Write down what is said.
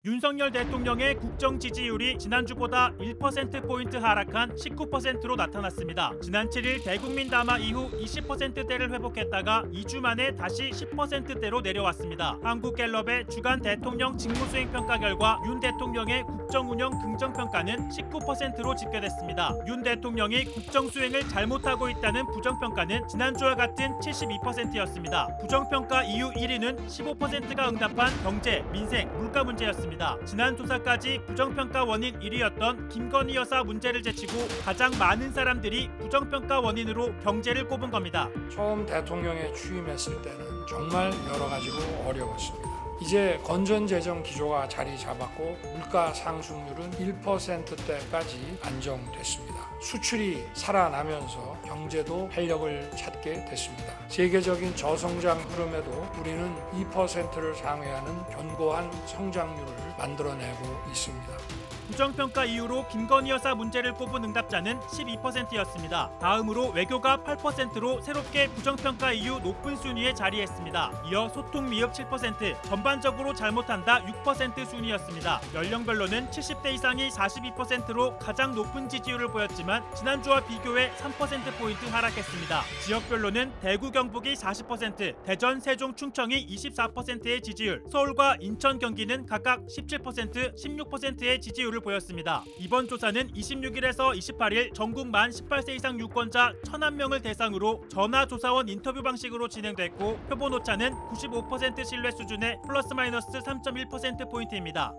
윤석열 대통령의 국정 지지율이 지난주보다 1%포인트 하락한 19%로 나타났습니다. 지난 7일 대국민 담화 이후 20%대를 회복했다가 2주 만에 다시 10%대로 내려왔습니다. 한국갤럽의 주간 대통령 직무수행평가 결과 윤 대통령의 국정운영 긍정평가는 19%로 집계됐습니다. 윤 대통령이 국정수행을 잘못하고 있다는 부정평가는 지난주와 같은 72%였습니다. 부정평가 이후 1위는 15%가 응답한 경제, 민생, 물가 문제였습니다. 지난 조사까지 부정평가 원인 1위였던 김건희 여사 문제를 제치고 가장 많은 사람들이 부정평가 원인으로 경제를 꼽은 겁니다. 처음 대통령에 취임했을 때는 정말 여러 가지로 어려웠습니다. 이제 건전재정 기조가 자리 잡았고 물가 상승률은 1%대까지 안정됐습니다. 수출이 살아나면서 경제도 활력을 찾게 됐습니다. 세계적인 저성장 흐름에도 우리는 2%를 상회하는 견고한 성장률을 만들어내고 있습니다. 부정평가 이후로 김건희 여사 문제를 꼽은 응답자는 12%였습니다. 다음으로 외교가 8%로 새롭게 부정평가 이후 높은 순위에 자리했습니다. 이어 소통 미흡 7%, 전반적으로 잘못한다 6% 순위였습니다. 연령별로는 70대 이상이 42%로 가장 높은 지지율을 보였지만 지난주와 비교해 3%포인트 하락했습니다. 지역별로는 대구 경북이 40%, 대전 세종 충청이 24%의 지지율, 서울과 인천 경기는 각각 17%, 16%의 지지율을 보였습니다. 이번 조사는 26일에서 28일 전국 만 18세 이상 유권자 1,000명을 대상으로 전화조사원 인터뷰 방식으로 진행됐고 표본 오차는 95% 신뢰 수준의 플러스 마이너스 3.1%포인트입니다.